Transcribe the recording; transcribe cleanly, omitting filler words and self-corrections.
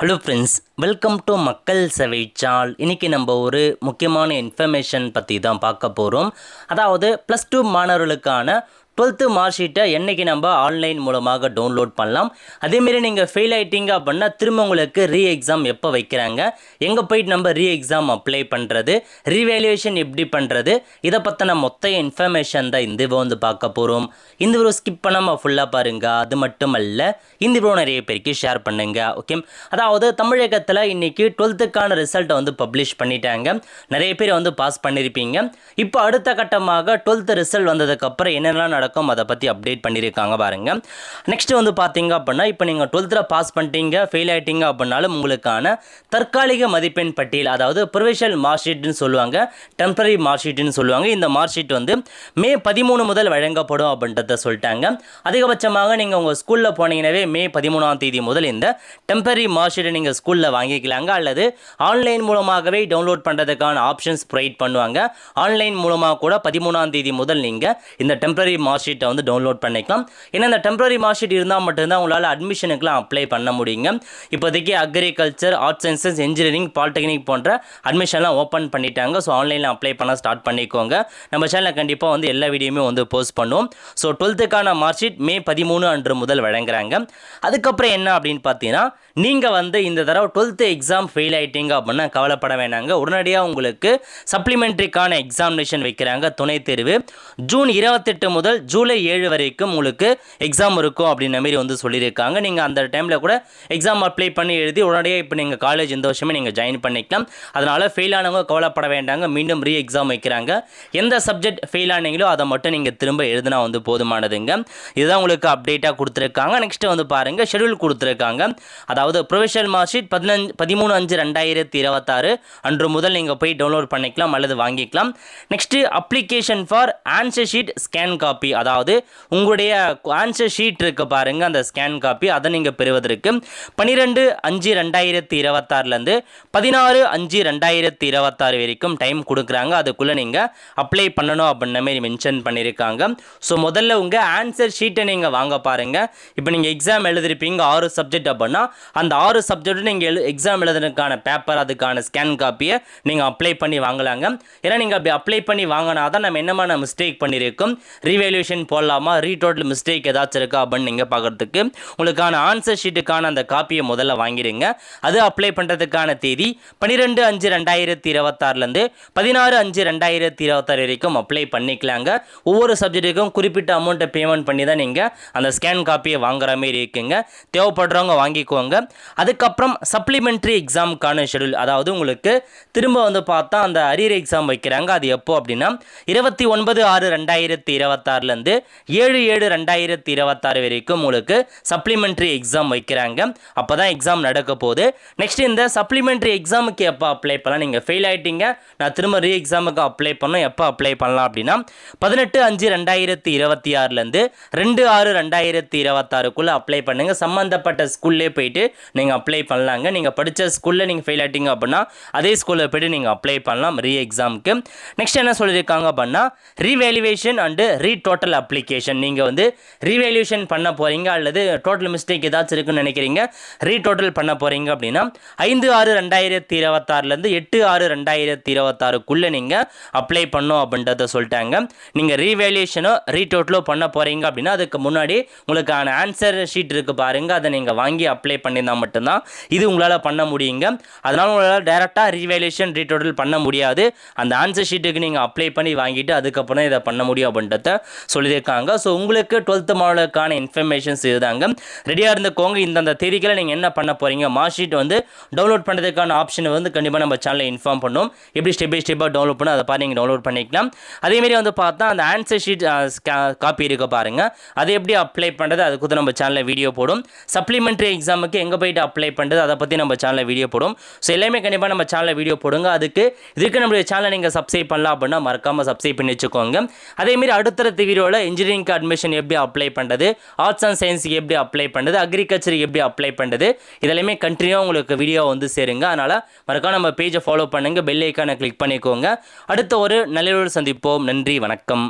Hello friends, welcome to மக்கள் சேவைச்சால். இன்றைக்கி நம்ம ஒரு முக்கியமான இன்ஃபர்மேஷன் பற்றி தான் பார்க்க போகிறோம். அதாவது +2 மாணவர்களுக்கான 12th மார்க் ஷீட்டை என்றைக்கு நம்ம ஆன்லைன் மூலமாக டவுன்லோட் பண்ணலாம். அதேமாரி நீங்கள் ஃபெயில் ஆகிட்டீங்க அப்படின்னா திரும்ப உங்களுக்கு எக்ஸாம் எப்போ வைக்கிறாங்க, எங்கே போயிட்டு நம்ம எக்ஸாம் அப்ளை பண்ணுறது, ரீவேல்யூவேஷன் எப்படி பண்ணுறது, இதை பற்றின மொத்த இன்ஃபர்மேஷன் தான் இந்த வந்து பார்க்க போகிறோம். இந்த வீடியோ ஸ்கிப் பண்ணாமல் ஃபுல்லாக பாருங்கள். அது மட்டும் அல்ல, இந்த வீடியோ நிறைய பேருக்கு ஷேர் பண்ணுங்க. ஓகே, அதாவது தமிழகத்தில் இன்றைக்கி 12th ரிசல்ட்டை வந்து பப்ளிஷ் பண்ணிட்டாங்க. நிறைய பேர் வந்து பாஸ் பண்ணியிருப்பீங்க. இப்போ அடுத்த கட்டமாக 12th ரிசல்ட் வந்ததுக்கப்புறம் என்னென்னலாம் நடக்கும் அதை பற்றி அப்டேட் பண்ணியிருக்காங்க பாருங்கள். நெக்ஸ்ட் வந்து பார்த்தீங்க அப்படின்னா, இப்போ நீங்கள் 12th பாஸ் பண்ணிட்டீங்க, ஃபெயில் ஆகிட்டீங்க அப்படின்னாலும் உங்களுக்கான தற்காலிக மதிப்பெண் பட்டியல், அதாவது ப்ரொவிஷனல் மார்க் ஷீட்னு சொல்லுவாங்க, டெம்பரரி மார்க் ஷீட்னு சொல்லுவாங்க. இந்த மார்க் ஷீட் வந்து மே 13 முதல் வழங்கப்படும் அப்படின்றத சொல்லிட்டாங்க. அதிகபட்சமாக நீங்கள் உங்கள் ஸ்கூலில் போனீங்கன்னாவே மே 13ஆம் தேதி முதல் இந்த டெம்பரரி மார்க் ஷீட்டை நீங்கள் ஸ்கூலில் வாங்கிக்கலாங்க. அல்லது ஆன்லைன் மூலமாகவே டவுன்லோட் பண்ணுறதுக்கான ஆப்ஷன்ஸ் ப்ரொவைட் பண்ணுவாங்க. ஆன்லைன் மூலமாக கூட 13ஆம் தேதி முதல் நீங்கள் இந்த டெம்பரரி மார்க் ஷீட்டை வந்து டவுன்லோட் பண்ணிக்கலாம். ஏன்னா இந்த டெம்பரரி மார்க் ஷீட் இருந்தால் மட்டும்தான் உங்களால் அட்மிஷனுக்குலாம் அப்ளை பண்ண முடியுங்க. இப்போதைக்கு agriculture, arts sciences, engineering, polytechnic போன்ற அட்மிஷன்லாம் ஓப்பன் பண்ணிட்டாங்க. ஸோ ஆன்லைனில் அப்ளை பண்ண ஸ்டார்ட் பண்ணிக்கோங்க. நம்ம சேனலில் கண்டிப்பாக வந்து எல்லா வீடியோமே வந்து போஸ்ட் பண்ணுவோம். ஸோ 12th மார்க் ஷீட் மே 13 அன்று முதல் வழங்குறாங்க. அதுக்கப்புறம் என்ன அப்படின்னு பார்த்தீங்கன்னா, நீங்கள் வந்து இந்த தடவை 12th எக்ஸாம் ஃபெயில் ஆகிட்டீங்க அப்படின்னா கவலைப்பட வேணாங்க. உடனடியாக உங்களுக்கு சப்ளிமெண்ட்ரிக்கான எக்ஸாமினேஷன் வைக்கிறாங்க. துணை தேர்வு ஜூன் 28 முதல் ஜூலை 7 வரைக்கும் உங்களுக்கு எக்ஸாம் இருக்கும் அப்படின்ற மாதிரி வந்து சொல்லியிருக்காங்க. நீங்கள் அந்த டைமில் கூட எக்ஸாம் அப்ளை பண்ணி எழுதி உடனடியாக இப்போ நீங்கள் காலேஜ் இந்த வருஷமே நீங்கள் ஜாயின் பண்ணிக்கலாம். அதனால் ஃபெயில் ஆனவங்க கவலைப்பட வேண்டாங்க. மீண்டும் எக்ஸாம் வைக்கிறாங்க. எந்த சப்ஜெக்ட் ஃபெயில் ஆனீங்களோ அதை மட்டும் நீங்கள் திரும்ப எழுதினா வந்து போதுமானதுங்க. இதுதான் உங்களுக்கு அப்டேட்டாக கொடுத்துருக்காங்க. நெக்ஸ்ட் வந்து பாருங்கள், ஷெடியூல் கொடுத்துருக்காங்க. அதாவது ப்ரொவிஷனல் மார்க் ஷீட் 13/5/2026 அன்று முதல் நீங்கள் போய் டவுன்லோட் பண்ணிக்கலாம் அல்லது வாங்கிக்கலாம். Next application for answer sheet scan copy, அதாவது உங்களுடைய ஆன்சர் ஷீட் இருக்கு பாருங்கள், அந்த ஸ்கேன் காப்பி அதை நீங்கள் பெறுவதற்கு 12/5/2026 16/5/2026 வரைக்கும் டைம் கொடுக்குறாங்க. அதுக்குள்ளே நீங்கள் அப்ளை பண்ணணும் அப்படின்ற மாதிரி மென்ஷன் பண்ணியிருக்காங்க. ஸோ முதல்ல உங்கள் ஆன்சர் ஷீட்டை நீங்கள் வாங்க பாருங்கள். இப்போ நீங்கள் எக்ஸாம் எழுதிருப்பீங்க 6 சப்ஜெக்ட் அப்படின்னா அந்த 6 சப்ஜெக்ட்டு நீங்கள் எக்ஸாம் எழுதுறதுக்கான பேப்பர், அதுக்கான ஸ்கேன் காப்பியை நீங்கள் அப்ளை பண்ணி வாங்கலாங்க. ஏன்னா நீங்கள் அப்படி அப்ளை பண்ணி வாங்கினா தான் நம்ம என்னமான மிஸ்டேக் பண்ணியிருக்கோம், ரீவேல்யூஷன் போடலாமா, ரீடோட்டல் மிஸ்டேக் ஏதாச்சும் இருக்கா அப்படின்னு நீங்கள் பார்க்குறதுக்கு உங்களுக்கான ஆன்சர் ஷீட்டுக்கான அந்த காப்பியை முதல்ல வாங்கிடுங்க. அது அப்ளை பண்ணுறதுக்கான தேதி 12/5/2026 16/5/2026 வரைக்கும் அப்ளை பண்ணிக்கலாங்க. ஒவ்வொரு சப்ஜெக்ட்டுக்கும் குறிப்பிட்ட அமௌண்ட்டை பேமெண்ட் பண்ணி தான் நீங்கள் அந்த ஸ்கேன் காப்பியை வாங்குற மாதிரி இருக்குங்க. தேவைப்படுறவங்க வாங்கிக்கோங்க. அதுக்கப்புறம் சப்ளிமெண்ட்ரி எக்ஸாமுக்கான ஷெடியூல், அதாவது உங்களுக்கு திரும்ப வந்து பார்த்தா அந்த அரியர் எக்ஸாம் வைக்கிறாங்க. அது எப்போ அப்படின்னா 29/6/2026 7/7/2026 வரைக்கும் உங்களுக்கு சப்ளிமெண்ட்ரி எக்ஸாம் வைக்கிறாங்க. அப்போ தான் எக்ஸாம் நடக்க போகுது. நெக்ஸ்ட் இந்த சப்ளிமெண்ட்ரி எக்ஸாமுக்கு எப்போ அப்ளை பண்ணலாம், நீங்கள் ஃபெயில் ஆகிட்டீங்க, நான் திரும்ப எக்ஸாமுக்கு அப்ளை பண்ணணும், எப்போ அப்ளை பண்ணலாம் அப்படின்னா 18/5/2026 2/6/2026 அப்ளை பண்ணுங்கள். சம்மந்தப்பட்ட ஸ்கூல்லே போயிட்டு நீங்கள் அப்ளை பண்ணலாங்க. நீங்கள் படித்த ஸ்கூலில் நீங்கள் ஃபெயில் ஆகிட்டீங்க அப்படின்னா அதே ஸ்கூலில் போய்ட்டு நீங்கள் அப்ளை பண்ணலாம் எக்ஸாமுக்கு. நெக்ஸ்ட் என்ன சொல்லியிருக்காங்க அப்படின்னா, ரீவேல்யூவேஷன் அண்டு ரீடோட்டல் அப்ளிகேஷன். நீங்கள் வந்து ரீவேல்யூவேஷன் பண்ண போகிறீங்க அல்லது டோட்டல் மிஸ்டேக் ஏதாச்சும் இருக்குன்னு நினைக்கிறீங்க, ரீடோட்டல் பண்ண போகிறீங்க அப்படின்னா 5/6/2026 8/6/2026 நீங்கள் அப்ளை பண்ணணும் அப்படின்றத சொல்லிட்டாங்க. நீங்கள் ரீவேல்யூஷனோ ரீடோட்டலோ பண்ண போகிறீங்க அப்படின்னா அதுக்கு முன்னாடி உங்களுக்கான ஆன்சர் ஷீட் இருக்குது பாருங்கள், அதை நீங்கள் வாங்கி அப்ளை பண்ணியிருந்தால் மட்டும்தான் இது உங்களால் பண்ண முடியுங்க. அதனால் உங்களால் டேரெக்டாக ரீவேல்யூஷன் ரீடோட்டல் பண்ண முடியாது. அந்த ஆன்சர் ஷீட்டுக்கு நீங்கள் அப்ளை பண்ணி வாங்கிட்டு அதுக்கப்புறம் இதை பண்ண முடியும் அப்படின்றத சொல்லியிருக்காங்க. ஸோ உங்களுக்கு 12th மாடலுக்கான இன்ஃபர்மேஷன்ஸ் இதுதாங்க. ரெடியாக இருந்துக்கோங்க. இந்தந்த தேதிகளை நீங்கள் என்ன பண்ண போகிறீங்க, மார்க் ஷீட் வந்து டவுன்லோட் பண்ணுறதுக்கான ஆப்ஷனை வந்து கண்டிப்பாக நம்ம சேனலில் இன்ஃபார்ம் பண்ணுவோம். எப்படி ஸ்டெப் பை ஸ்டெப்பாக டவுன்லோட் பண்ணணும் அதை பார்த்து நீங்கள் டவுன்லோட் பண்ணிக்கலாம். அதேமாரி வந்து பார்த்தா அந்த ஆன்சர் ஷீட் காப்பி இருக்க பாருங்கள், அதை எப்படி அப்ளை பண்ணுறது அதுக்கு வந்து நம்ம சேனலில் வீடியோ போடும். சப்ளிமெண்ட்ரி எக்ஸாமுக்கு எங்கே போய்ட்டு அப்ளை பண்ணுறது அதை பற்றி நம்ம சேனலில் வீடியோ போடும். ஸோ எல்லாமே கண்டிப்பாக நம்ம சேனலில் வீடியோ போடுங்க. இதுக்கு நம்மளுடைய சேனலை நீங்கள் சப்ஸ்கிரைப் பண்ணலாம் அப்படின்னா மறக்காமல் சப்ஸ்கிரைப் பண்ணி வச்சுக்கோங்க. அதேமாரி அடுத்தடுத்த வீடியோவில் இன்ஜினியரிங்க்கு அட்மிஷன் எப்படி அப்ளை பண்ணுறது, ஆர்ட்ஸ் அண்ட் சயின்ஸுக்கு எப்படி அப்ளை பண்ணுறது, அக்ரிகல்ச்சருக்கு எப்படி அப்ளை பண்ணுறது, இதெல்லாமே கண்டினியூவாக உங்களுக்கு வீடியோ வந்து சேருங்க. அதனால் மறக்காம நம்ம பேஜை ஃபாலோ பண்ணுங்கள், பெல் ஐக்கானை கிளிக் பண்ணிக்கோங்க. அடுத்த ஒரு நல்ல சந்திப்போம். நன்றி, வணக்கம்.